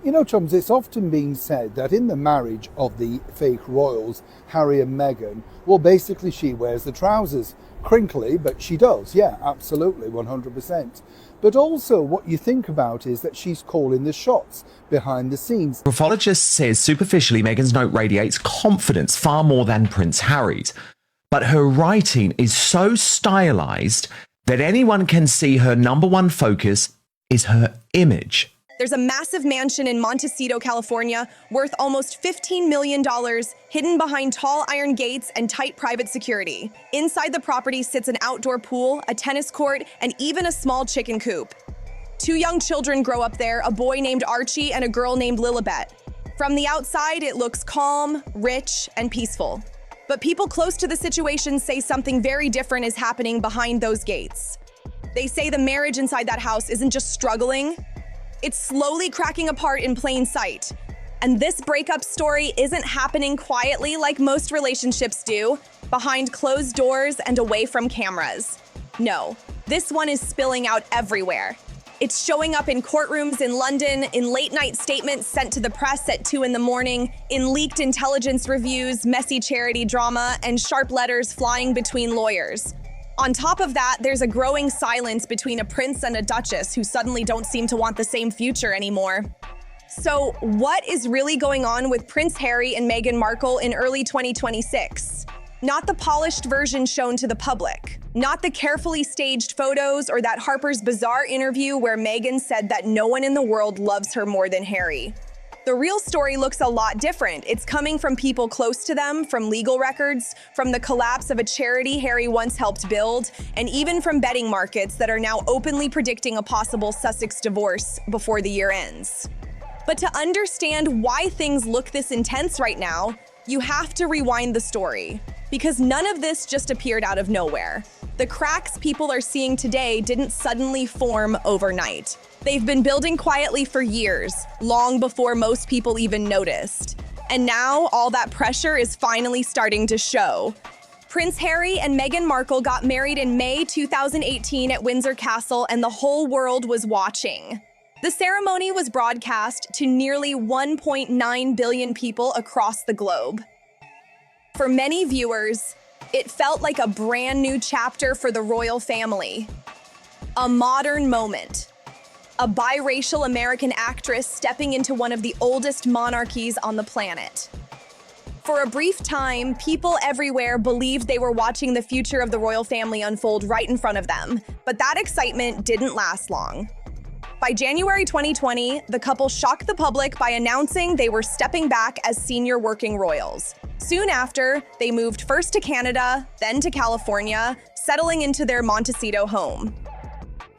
You know, Chums, it's often been said that in the marriage of the fake royals, Harry and Meghan, well, basically she wears the trousers. Crinkly, but she does. Yeah, absolutely, 100%. But also what you think about is that she's calling the shots behind the scenes. Graphologist says superficially Meghan's note radiates confidence far more than Prince Harry's. But her writing is so stylized that anyone can see her number one focus is her image. There's a massive mansion in Montecito, California, worth almost $15 million, hidden behind tall iron gates and tight private security. Inside the property sits an outdoor pool, a tennis court, and even a small chicken coop. 2 young children grow up there, a boy named Archie and a girl named Lilibet. From the outside, it looks calm, rich, and peaceful. But people close to the situation say something very different is happening behind those gates. They say the marriage inside that house isn't just struggling, it's slowly cracking apart in plain sight. And this breakup story isn't happening quietly like most relationships do, behind closed doors and away from cameras. No, this one is spilling out everywhere. It's showing up in courtrooms in London, in late-night statements sent to the press at 2 a.m, in leaked intelligence reviews, messy charity drama, and sharp letters flying between lawyers. On top of that, there's a growing silence between a prince and a duchess who suddenly don't seem to want the same future anymore. So what is really going on with Prince Harry and Meghan Markle in early 2026? Not the polished version shown to the public, not the carefully staged photos or that Harper's Bazaar interview where Meghan said that no one in the world loves her more than Harry. The real story looks a lot different. It's coming from people close to them, from legal records, from the collapse of a charity Harry once helped build, and even from betting markets that are now openly predicting a possible Sussex divorce before the year ends. But to understand why things look this intense right now, you have to rewind the story, because none of this just appeared out of nowhere. The cracks people are seeing today didn't suddenly form overnight. They've been building quietly for years, long before most people even noticed. And now all that pressure is finally starting to show. Prince Harry and Meghan Markle got married in May 2018 at Windsor Castle, and the whole world was watching. The ceremony was broadcast to nearly 1.9 billion people across the globe. For many viewers, it felt like a brand new chapter for the royal family. A modern moment. A biracial American actress stepping into one of the oldest monarchies on the planet. For a brief time, people everywhere believed they were watching the future of the royal family unfold right in front of them, but that excitement didn't last long. By January 2020, the couple shocked the public by announcing they were stepping back as senior working royals. Soon after, they moved first to Canada, then to California, settling into their Montecito home.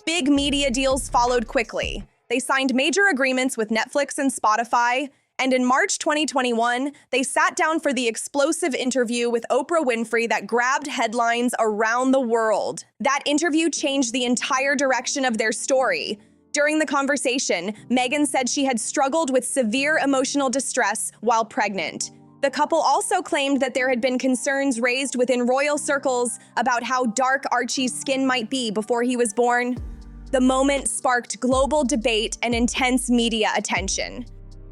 Big media deals followed quickly. They signed major agreements with Netflix and Spotify, and in March 2021, they sat down for the explosive interview with Oprah Winfrey that grabbed headlines around the world. That interview changed the entire direction of their story. During the conversation, Meghan said she had struggled with severe emotional distress while pregnant. The couple also claimed that there had been concerns raised within royal circles about how dark Archie's skin might be before he was born. The moment sparked global debate and intense media attention.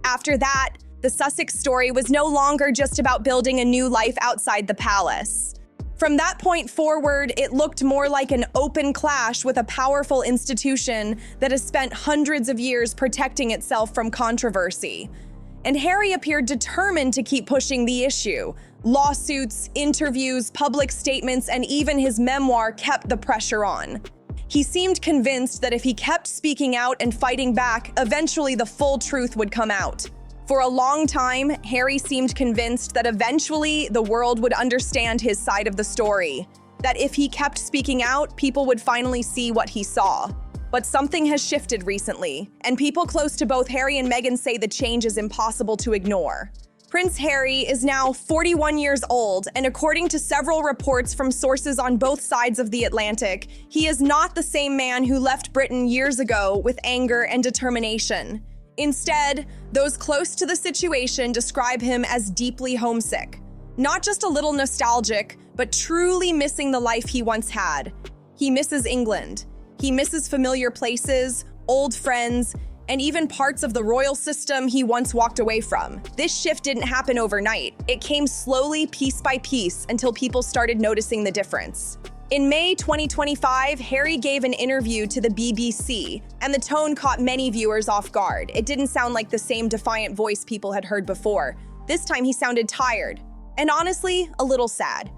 After that, the Sussex story was no longer just about building a new life outside the palace. From that point forward, it looked more like an open clash with a powerful institution that has spent hundreds of years protecting itself from controversy. And Harry appeared determined to keep pushing the issue. Lawsuits, interviews, public statements, and even his memoir kept the pressure on. He seemed convinced that if he kept speaking out and fighting back, eventually the full truth would come out. For a long time, Harry seemed convinced that eventually the world would understand his side of the story. That if he kept speaking out, people would finally see what he saw. But something has shifted recently, and people close to both Harry and Meghan say the change is impossible to ignore. Prince Harry is now 41 years old, and according to several reports from sources on both sides of the Atlantic, he is not the same man who left Britain years ago with anger and determination. Instead, those close to the situation describe him as deeply homesick. Not just a little nostalgic, but truly missing the life he once had. He misses England. He misses familiar places, old friends, and even parts of the royal system he once walked away from. This shift didn't happen overnight. It came slowly, piece by piece, until people started noticing the difference. In May 2025, Harry gave an interview to the BBC, and the tone caught many viewers off guard. It didn't sound like the same defiant voice people had heard before. This time he sounded tired, and honestly, a little sad.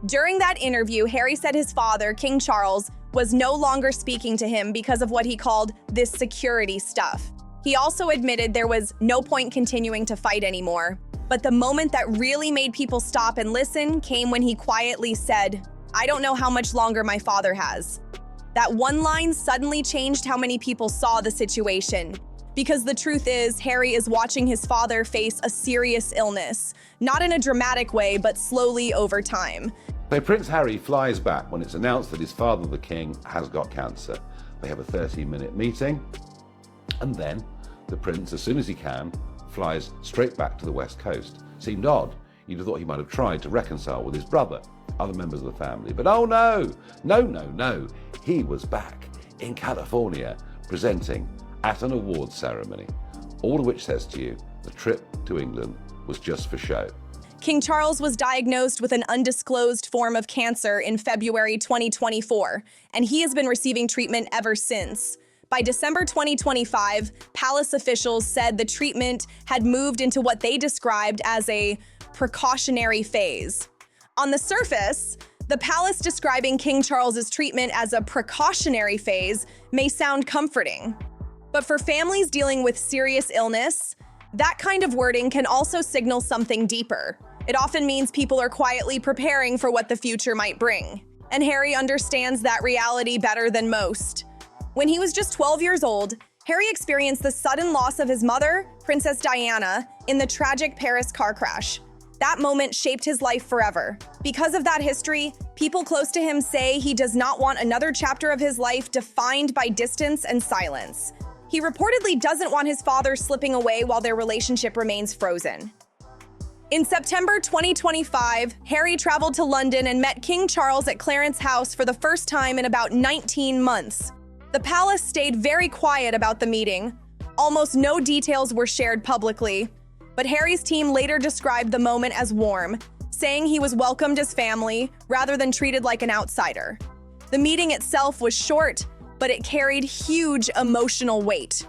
During that interview, Harry said his father, King Charles, was no longer speaking to him because of what he called this security stuff. He also admitted there was no point continuing to fight anymore. But the moment that really made people stop and listen came when he quietly said, "I don't know how much longer my father has." That one line suddenly changed how many people saw the situation. Because the truth is, Harry is watching his father face a serious illness. Not in a dramatic way, but slowly over time. So Prince Harry flies back when it's announced that his father, the king, has got cancer. They have a 30-minute meeting, and then the prince, as soon as he can, flies straight back to the West Coast. Seemed odd. You'd have thought he might have tried to reconcile with his brother, other members of the family. But oh no! No. He was back in California presenting at an awards ceremony. All of which says to you, the trip to England was just for show. King Charles was diagnosed with an undisclosed form of cancer in February 2024, and he has been receiving treatment ever since. By December 2025, palace officials said the treatment had moved into what they described as a precautionary phase. On the surface, the palace describing King Charles's treatment as a precautionary phase may sound comforting. But for families dealing with serious illness, that kind of wording can also signal something deeper. It often means people are quietly preparing for what the future might bring. And Harry understands that reality better than most. When he was just 12 years old, Harry experienced the sudden loss of his mother, Princess Diana, in the tragic Paris car crash. That moment shaped his life forever. Because of that history, people close to him say he does not want another chapter of his life defined by distance and silence. He reportedly doesn't want his father slipping away while their relationship remains frozen. In September 2025, Harry traveled to London and met King Charles at Clarence House for the first time in about 19 months. The palace stayed very quiet about the meeting. Almost no details were shared publicly, but Harry's team later described the moment as warm, saying he was welcomed as family rather than treated like an outsider. The meeting itself was short, but it carried huge emotional weight.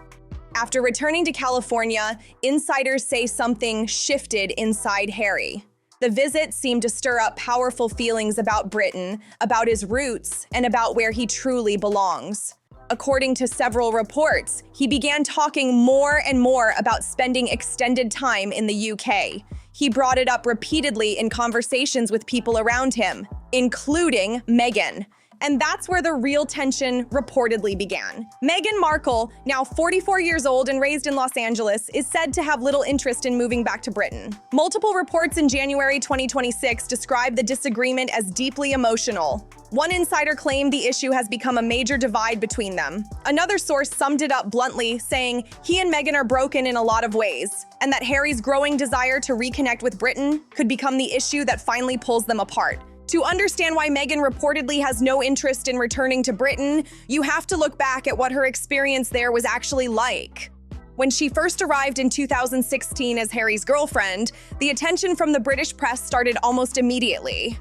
After returning to California, insiders say something shifted inside Harry. The visit seemed to stir up powerful feelings about Britain, about his roots, and about where he truly belongs. According to several reports, he began talking more and more about spending extended time in the UK. He brought it up repeatedly in conversations with people around him, including Meghan. And that's where the real tension reportedly began. Meghan Markle, now 44 years old and raised in Los Angeles, is said to have little interest in moving back to Britain. Multiple reports in January 2026 describe the disagreement as deeply emotional. One insider claimed the issue has become a major divide between them. Another source summed it up bluntly, saying he and Meghan are broken in a lot of ways, and that Harry's growing desire to reconnect with Britain could become the issue that finally pulls them apart. To understand why Meghan reportedly has no interest in returning to Britain, you have to look back at what her experience there was actually like. When she first arrived in 2016 as Harry's girlfriend, the attention from the British press started almost immediately.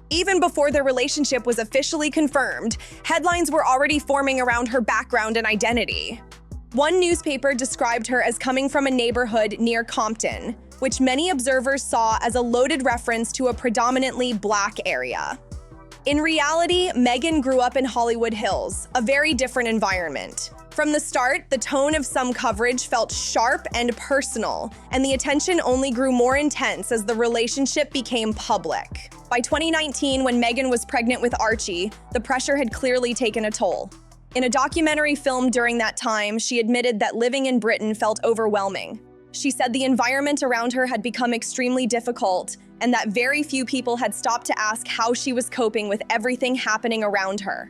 Even before their relationship was officially confirmed, headlines were already forming around her background and identity. One newspaper described her as coming from a neighborhood near Compton, which many observers saw as a loaded reference to a predominantly Black area. In reality, Meghan grew up in Hollywood Hills, a very different environment. From the start, the tone of some coverage felt sharp and personal, and the attention only grew more intense as the relationship became public. By 2019, when Meghan was pregnant with Archie, the pressure had clearly taken a toll. In a documentary filmed during that time, she admitted that living in Britain felt overwhelming. She said the environment around her had become extremely difficult and that very few people had stopped to ask how she was coping with everything happening around her.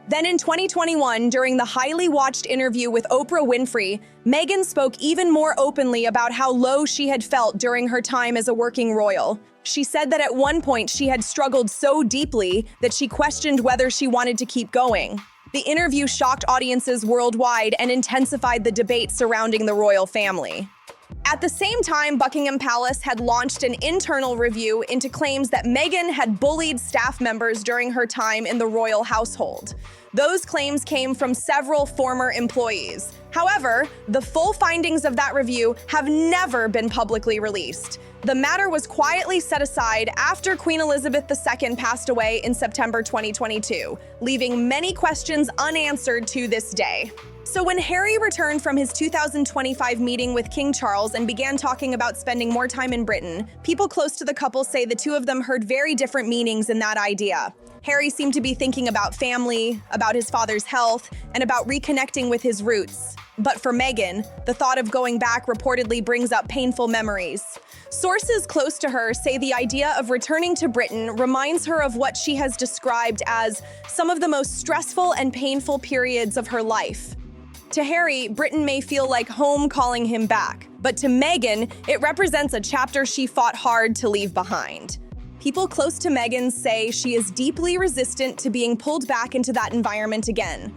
Then in 2021, during the highly watched interview with Oprah Winfrey, Meghan spoke even more openly about how low she had felt during her time as a working royal. She said that at one point she had struggled so deeply that she questioned whether she wanted to keep going. The interview shocked audiences worldwide and intensified the debate surrounding the royal family. At the same time, Buckingham Palace had launched an internal review into claims that Meghan had bullied staff members during her time in the royal household. Those claims came from several former employees. However, the full findings of that review have never been publicly released. The matter was quietly set aside after Queen Elizabeth II passed away in September 2022, leaving many questions unanswered to this day. So when Harry returned from his 2025 meeting with King Charles and began talking about spending more time in Britain, people close to the couple say the two of them heard very different meanings in that idea. Harry seemed to be thinking about family, about his father's health, and about reconnecting with his roots. But for Meghan, the thought of going back reportedly brings up painful memories. Sources close to her say the idea of returning to Britain reminds her of what she has described as some of the most stressful and painful periods of her life. To Harry, Britain may feel like home calling him back, but to Meghan, it represents a chapter she fought hard to leave behind. People close to Meghan say she is deeply resistant to being pulled back into that environment again.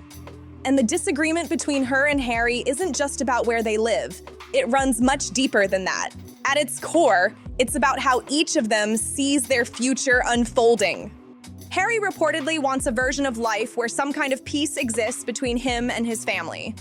And the disagreement between her and Harry isn't just about where they live. It runs much deeper than that. At its core, it's about how each of them sees their future unfolding. Harry reportedly wants a version of life where some kind of peace exists between him and his family.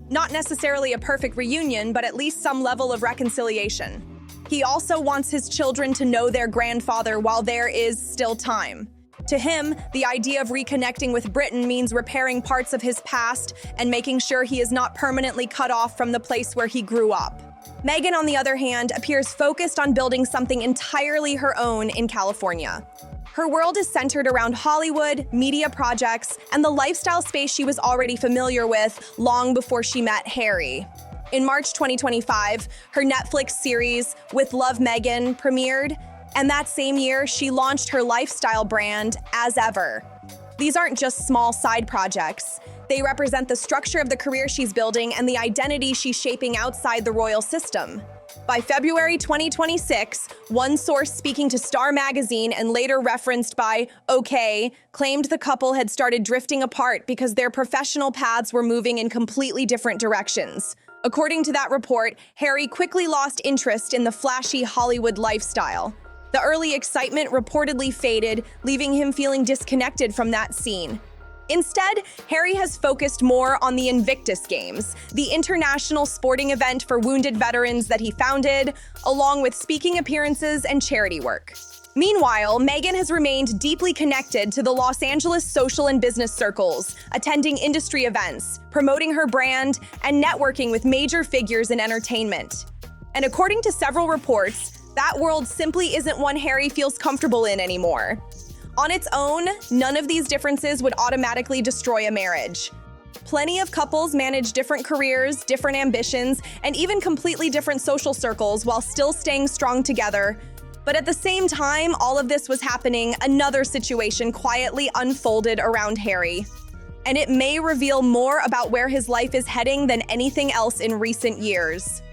Not necessarily a perfect reunion, but at least some level of reconciliation. He also wants his children to know their grandfather while there is still time. To him, the idea of reconnecting with Britain means repairing parts of his past and making sure he is not permanently cut off from the place where he grew up. Meghan, on the other hand, appears focused on building something entirely her own in California. Her world is centered around Hollywood, media projects, and the lifestyle space she was already familiar with long before she met Harry. In March 2025, her Netflix series, With Love Meghan, premiered, and that same year, she launched her lifestyle brand, As Ever. These aren't just small side projects. They represent the structure of the career she's building and the identity she's shaping outside the royal system. By February 2026, one source speaking to Star magazine and later referenced by OK claimed the couple had started drifting apart because their professional paths were moving in completely different directions. According to that report, Harry quickly lost interest in the flashy Hollywood lifestyle. The early excitement reportedly faded, leaving him feeling disconnected from that scene. Instead, Harry has focused more on the Invictus Games, the international sporting event for wounded veterans that he founded, along with speaking appearances and charity work. Meanwhile, Meghan has remained deeply connected to the Los Angeles social and business circles, attending industry events, promoting her brand, and networking with major figures in entertainment. And according to several reports, that world simply isn't one Harry feels comfortable in anymore. On its own, none of these differences would automatically destroy a marriage. Plenty of couples manage different careers, different ambitions, and even completely different social circles while still staying strong together. But at the same time all of this was happening, another situation quietly unfolded around Harry. And it may reveal more about where his life is heading than anything else in recent years.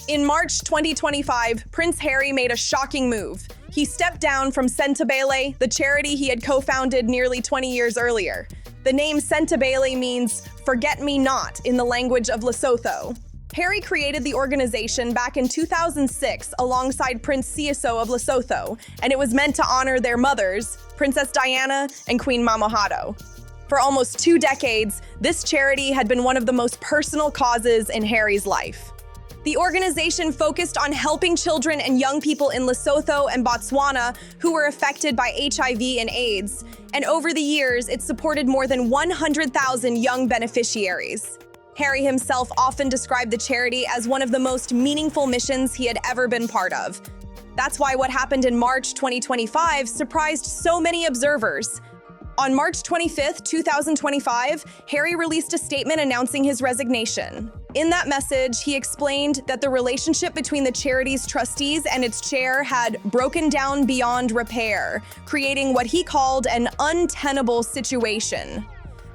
In March 2025, Prince Harry made a shocking move. He stepped down from Intensifying, the charity he had co-founded nearly 20 years earlier. The name Intensifying means "forget me not" in the language of Lesotho. Harry created the organization back in 2006 alongside Prince Siyaso of Lesotho, and it was meant to honor their mothers, Princess Diana and Queen Mamahado. For almost 2 decades, this charity had been one of the most personal causes in Harry's life. The organization focused on helping children and young people in Lesotho and Botswana who were affected by HIV and AIDS, and over the years, it supported more than 100,000 young beneficiaries. Harry himself often described the charity as one of the most meaningful missions he had ever been part of. That's why what happened in March 2025 surprised so many observers. On March 25, 2025, Harry released a statement announcing his resignation. In that message, he explained that the relationship between the charity's trustees and its chair had broken down beyond repair, creating what he called an untenable situation.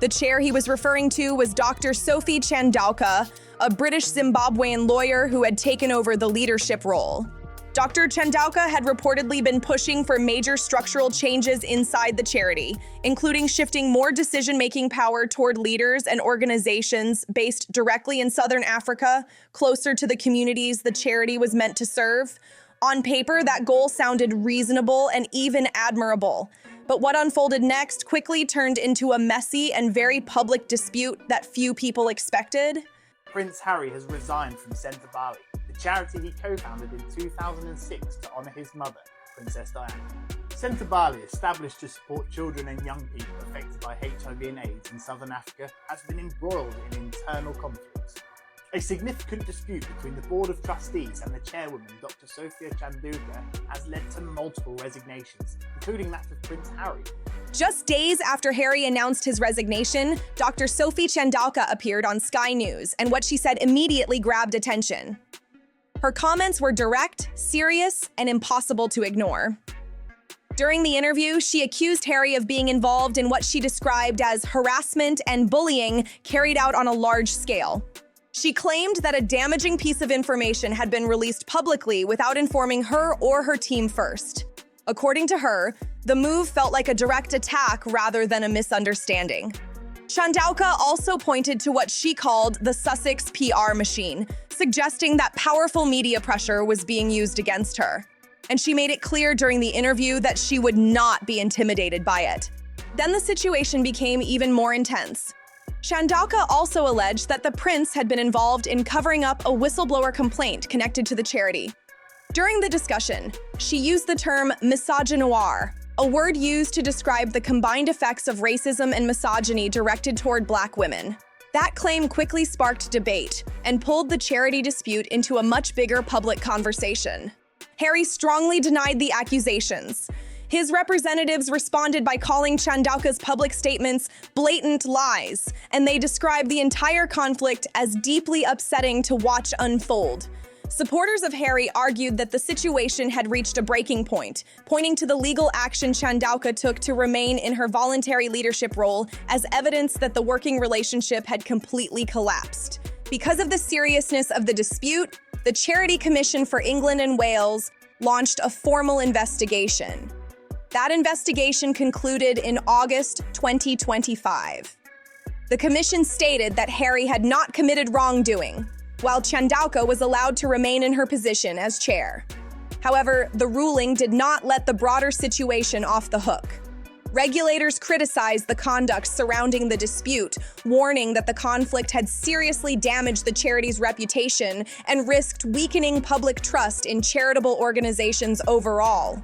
The chair he was referring to was Dr. Sophie Chandauka, a British Zimbabwean lawyer who had taken over the leadership role. Dr. Chandauka had reportedly been pushing for major structural changes inside the charity, including shifting more decision-making power toward leaders and organizations based directly in Southern Africa, closer to the communities the charity was meant to serve. On paper, that goal sounded reasonable and even admirable. But what unfolded next quickly turned into a messy and very public dispute that few people expected. Prince Harry has resigned from Intensifying, the charity he co-founded in 2006 to honour his mother, Princess Diana. Intensifying, established to support children and young people affected by HIV and AIDS in Southern Africa, has been embroiled in internal conflicts. A significant dispute between the Board of Trustees and the chairwoman, Dr. Sophia Chandauka, has led to multiple resignations, including that of Prince Harry. Just days after Harry announced his resignation, Dr. Sophie Chandauka appeared on Sky News, and what she said immediately grabbed attention. Her comments were direct, serious, and impossible to ignore. During the interview, she accused Harry of being involved in what she described as harassment and bullying carried out on a large scale. She claimed that a damaging piece of information had been released publicly without informing her or her team first. According to her, the move felt like a direct attack rather than a misunderstanding. Chandauka also pointed to what she called the Sussex PR machine, suggesting that powerful media pressure was being used against her. And she made it clear during the interview that she would not be intimidated by it. Then the situation became even more intense. Chandauka also alleged that the prince had been involved in covering up a whistleblower complaint connected to the charity. During the discussion, she used the term misogynoir, a word used to describe the combined effects of racism and misogyny directed toward Black women. That claim quickly sparked debate and pulled the charity dispute into a much bigger public conversation. Harry strongly denied the accusations. His representatives responded by calling Chandauka's public statements blatant lies, and they described the entire conflict as deeply upsetting to watch unfold. Supporters of Harry argued that the situation had reached a breaking point, pointing to the legal action Chandauka took to remain in her voluntary leadership role as evidence that the working relationship had completely collapsed. Because of the seriousness of the dispute, the Charity Commission for England and Wales launched a formal investigation. That investigation concluded in August 2025. The commission stated that Harry had not committed wrongdoing, while Chandauka was allowed to remain in her position as chair. However, the ruling did not let the broader situation off the hook. Regulators criticized the conduct surrounding the dispute, warning that the conflict had seriously damaged the charity's reputation and risked weakening public trust in charitable organizations overall.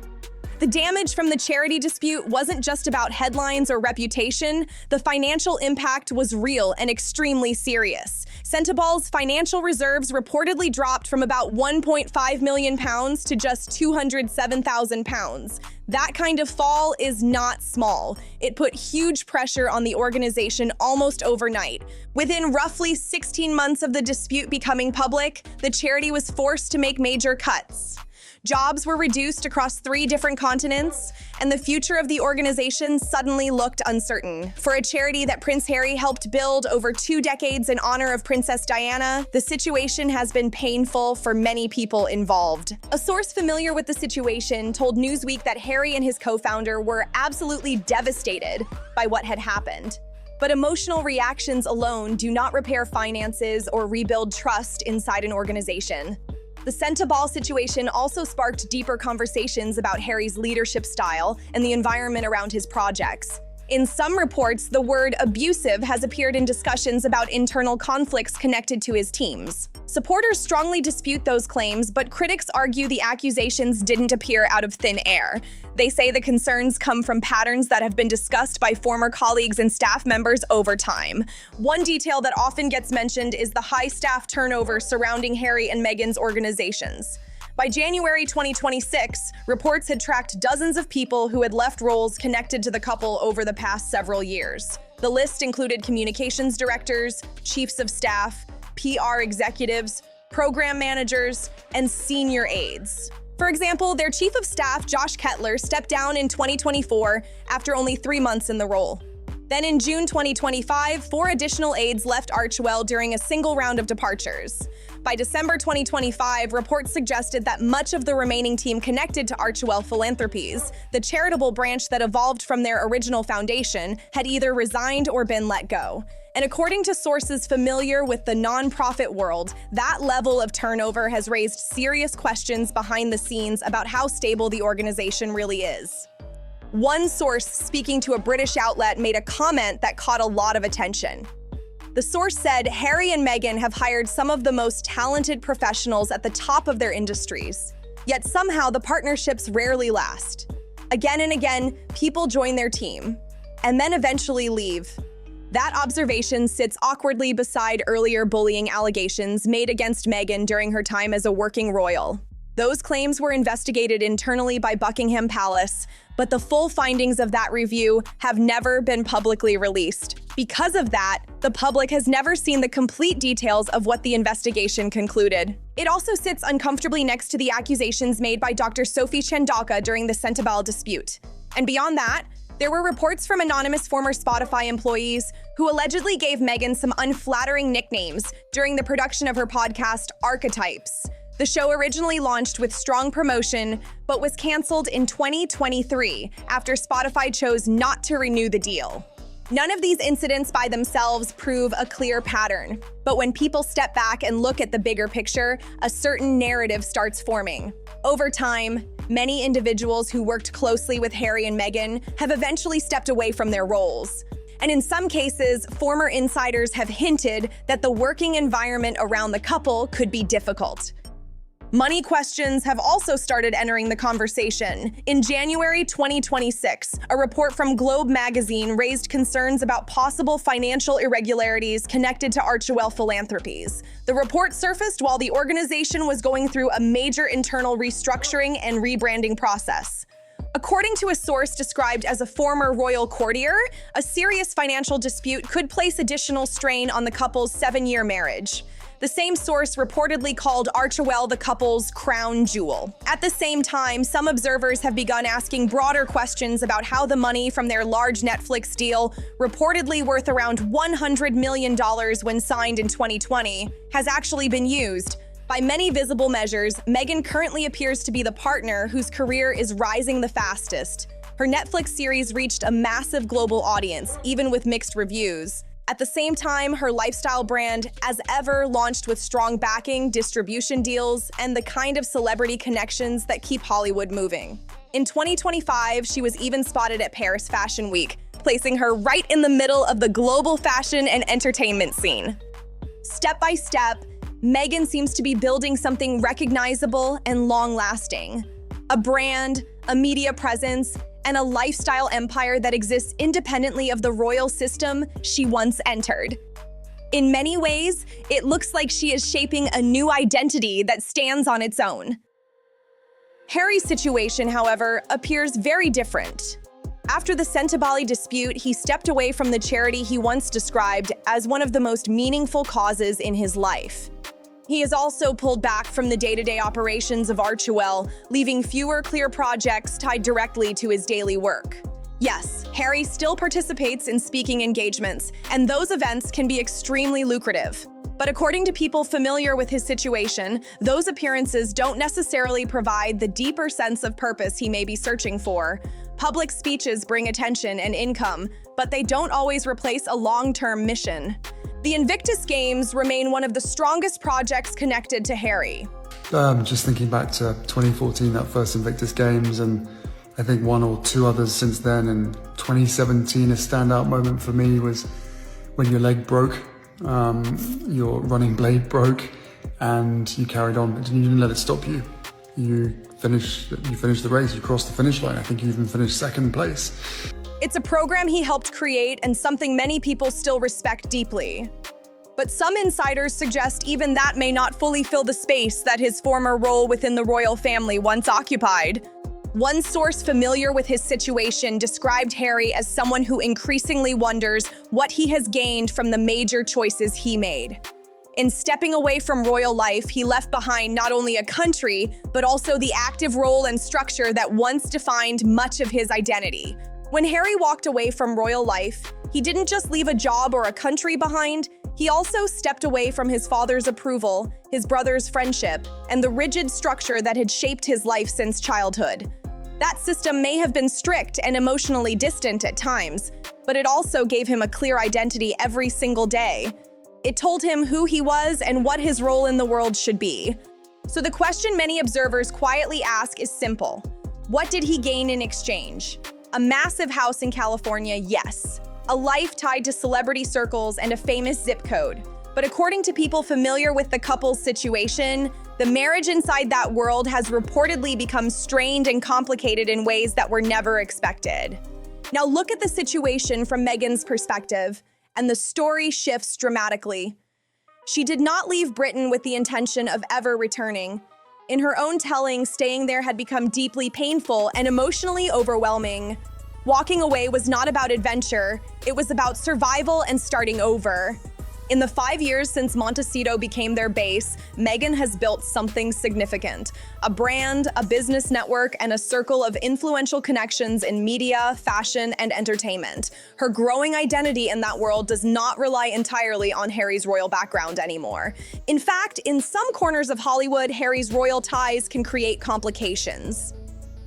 The damage from the charity dispute wasn't just about headlines or reputation. The financial impact was real and extremely serious. Centibal's financial reserves reportedly dropped from about £1.5 million to just £207,000. That kind of fall is not small. It put huge pressure on the organization almost overnight. Within roughly 16 months of the dispute becoming public, the charity was forced to make major cuts. Jobs were reduced across 3 different continents, and the future of the organization suddenly looked uncertain. For a charity that Prince Harry helped build over 2 decades in honor of Princess Diana, the situation has been painful for many people involved. A source familiar with the situation told Newsweek that Harry and his co-founder were absolutely devastated by what had happened. But emotional reactions alone do not repair finances or rebuild trust inside an organization. The Centibar situation also sparked deeper conversations about Harry's leadership style and the environment around his projects. In some reports, the word abusive has appeared in discussions about internal conflicts connected to his teams. Supporters strongly dispute those claims, but critics argue the accusations didn't appear out of thin air. They say the concerns come from patterns that have been discussed by former colleagues and staff members over time. One detail that often gets mentioned is the high staff turnover surrounding Harry and Meghan's organizations. By January 2026, reports had tracked dozens of people who had left roles connected to the couple over the past several years. The list included communications directors, chiefs of staff, PR executives, program managers, and senior aides. For example, their chief of staff, Josh Kettler, stepped down in 2024 after only 3 months in the role. Then in June 2025, 4 additional aides left Archewell during a single round of departures. By December 2025, reports suggested that much of the remaining team connected to Archewell Philanthropies, the charitable branch that evolved from their original foundation, had either resigned or been let go. And according to sources familiar with the nonprofit world, that level of turnover has raised serious questions behind the scenes about how stable the organization really is. One source speaking to a British outlet made a comment that caught a lot of attention. The source said Harry and Meghan have hired some of the most talented professionals at the top of their industries, yet somehow the partnerships rarely last. Again and again, people join their team, and then eventually leave. That observation sits awkwardly beside earlier bullying allegations made against Meghan during her time as a working royal. Those claims were investigated internally by Buckingham Palace, but the full findings of that review have never been publicly released. Because of that, the public has never seen the complete details of what the investigation concluded. It also sits uncomfortably next to the accusations made by Dr. Sophie Chandauka during the Sentabal dispute. And beyond that, there were reports from anonymous former Spotify employees who allegedly gave Meghan some unflattering nicknames during the production of her podcast, Archetypes. The show originally launched with strong promotion, but was canceled in 2023 after Spotify chose not to renew the deal. None of these incidents by themselves prove a clear pattern, but when people step back and look at the bigger picture, a certain narrative starts forming. Over time, many individuals who worked closely with Harry and Meghan have eventually stepped away from their roles. And in some cases, former insiders have hinted that the working environment around the couple could be difficult. Money questions have also started entering the conversation. In January 2026, a report from Globe magazine raised concerns about possible financial irregularities connected to Archewell Philanthropies. The report surfaced while the organization was going through a major internal restructuring and rebranding process. According to a source described as a former royal courtier, a serious financial dispute could place additional strain on the couple's 7-year marriage. The same source reportedly called Archewell the couple's crown jewel. At the same time, some observers have begun asking broader questions about how the money from their large Netflix deal, reportedly worth around $100 million when signed in 2020, has actually been used. By many visible measures, Meghan currently appears to be the partner whose career is rising the fastest. Her Netflix series reached a massive global audience, even with mixed reviews. At the same time, her lifestyle brand, as ever, launched with strong backing, distribution deals, and the kind of celebrity connections that keep Hollywood moving. In 2025, she was even spotted at Paris Fashion Week, placing her right in the middle of the global fashion and entertainment scene. Step by step, Meghan seems to be building something recognizable and long-lasting. A brand, a media presence, and a lifestyle empire that exists independently of the royal system she once entered. In many ways, it looks like she is shaping a new identity that stands on its own. Harry's situation, however, appears very different. After the Sentabali dispute, he stepped away from the charity he once described as one of the most meaningful causes in his life. He has also pulled back from the day-to-day operations of Archewell, leaving fewer clear projects tied directly to his daily work. Yes, Harry still participates in speaking engagements, and those events can be extremely lucrative. But according to people familiar with his situation, those appearances don't necessarily provide the deeper sense of purpose he may be searching for. Public speeches bring attention and income, but they don't always replace a long-term mission. The Invictus Games remain one of the strongest projects connected to Harry. Just thinking back to 2014, that first Invictus Games, and I think 1 or 2 others since then. And 2017, a standout moment for me was when your leg broke, your running blade broke, and you carried on. You didn't let it stop you. You finished the race, you crossed the finish line. I think you even finished 2nd place. It's a program he helped create and something many people still respect deeply. But some insiders suggest even that may not fully fill the space that his former role within the royal family once occupied. One source familiar with his situation described Harry as someone who increasingly wonders what he has gained from the major choices he made. In stepping away from royal life, he left behind not only a country, but also the active role and structure that once defined much of his identity. When Harry walked away from royal life, He didn't just leave a job or a country behind, he also stepped away from his father's approval, his brother's friendship, and the rigid structure that had shaped his life since childhood. That system may have been strict and emotionally distant at times, but it also gave him a clear identity every single day. It told him who he was and what his role in the world should be. So the question many observers quietly ask is simple. What did he gain in exchange? A massive house in California, yes. A life tied to celebrity circles and a famous zip code. But according to people familiar with the couple's situation, the marriage inside that world has reportedly become strained and complicated in ways that were never expected. Now look at the situation from Meghan's perspective, and the story shifts dramatically. She did not leave Britain with the intention of ever returning. In her own telling, staying there had become deeply painful and emotionally overwhelming. Walking away was not about adventure, it was about survival and starting over. In the 5 years since Montecito became their base, Meghan has built something significant. A brand, a business network, and a circle of influential connections in media, fashion, and entertainment. Her growing identity in that world does not rely entirely on Harry's royal background anymore. In fact, in some corners of Hollywood, Harry's royal ties can create complications.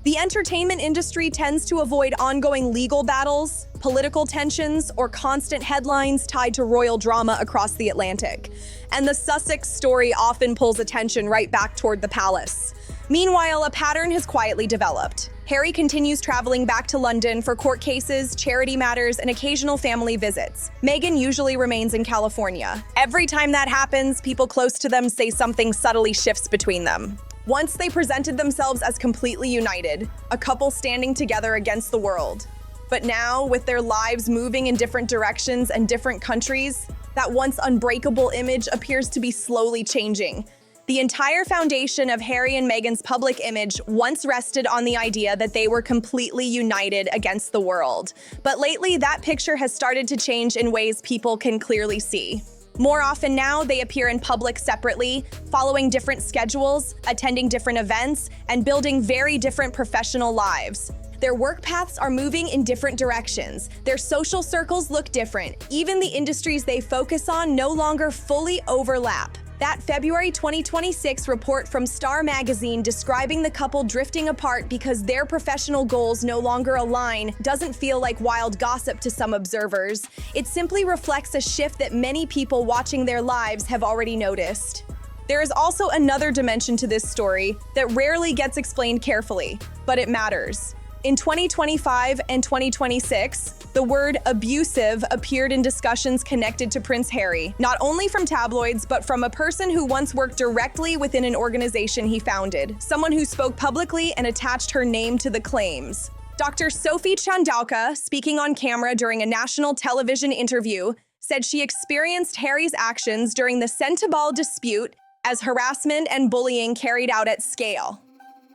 The entertainment industry tends to avoid ongoing legal battles, political tensions, or constant headlines tied to royal drama across the Atlantic. And the Sussex story often pulls attention right back toward the palace. Meanwhile, a pattern has quietly developed. Harry continues traveling back to London for court cases, charity matters, and occasional family visits. Meghan usually remains in California. Every time that happens, people close to them say something subtly shifts between them. Once they presented themselves as completely united, a couple standing together against the world. But now, with their lives moving in different directions and different countries, that once unbreakable image appears to be slowly changing. The entire foundation of Harry and Meghan's public image once rested on the idea that they were completely united against the world. But lately, that picture has started to change in ways people can clearly see. More often now, they appear in public separately, following different schedules, attending different events, and building very different professional lives. Their work paths are moving in different directions. Their social circles look different. Even the industries they focus on no longer fully overlap. That February 2026 report from Star magazine describing the couple drifting apart because their professional goals no longer align doesn't feel like wild gossip to some observers. It simply reflects a shift that many people watching their lives have already noticed. There is also another dimension to this story that rarely gets explained carefully, but it matters. In 2025 and 2026, the word abusive appeared in discussions connected to Prince Harry, not only from tabloids, but from a person who once worked directly within an organization he founded, someone who spoke publicly and attached her name to the claims. Dr. Sophie Chandauka, speaking on camera during a national television interview, said she experienced Harry's actions during the Sentabal dispute as harassment and bullying carried out at scale.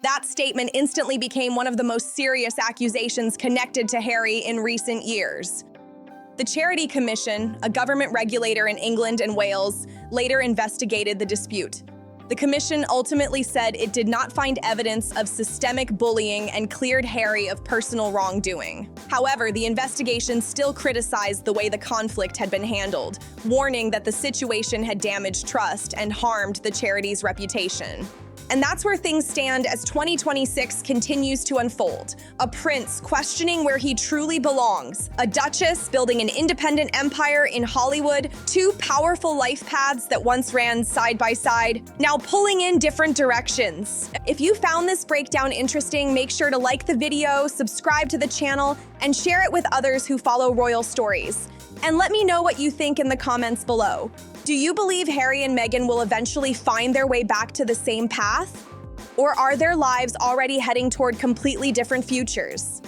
That statement instantly became one of the most serious accusations connected to Harry in recent years. The Charity Commission, a government regulator in England and Wales, later investigated the dispute. The commission ultimately said it did not find evidence of systemic bullying and cleared Harry of personal wrongdoing. However, the investigation still criticized the way the conflict had been handled, warning that the situation had damaged trust and harmed the charity's reputation. And that's where things stand as 2026 continues to unfold. A prince questioning where he truly belongs, a duchess building an independent empire in Hollywood, two powerful life paths that once ran side by side, now pulling in different directions. If you found this breakdown interesting, make sure to like the video, subscribe to the channel, and share it with others who follow royal stories. And let me know what you think in the comments below. Do you believe Harry and Meghan will eventually find their way back to the same path? Or are their lives already heading toward completely different futures?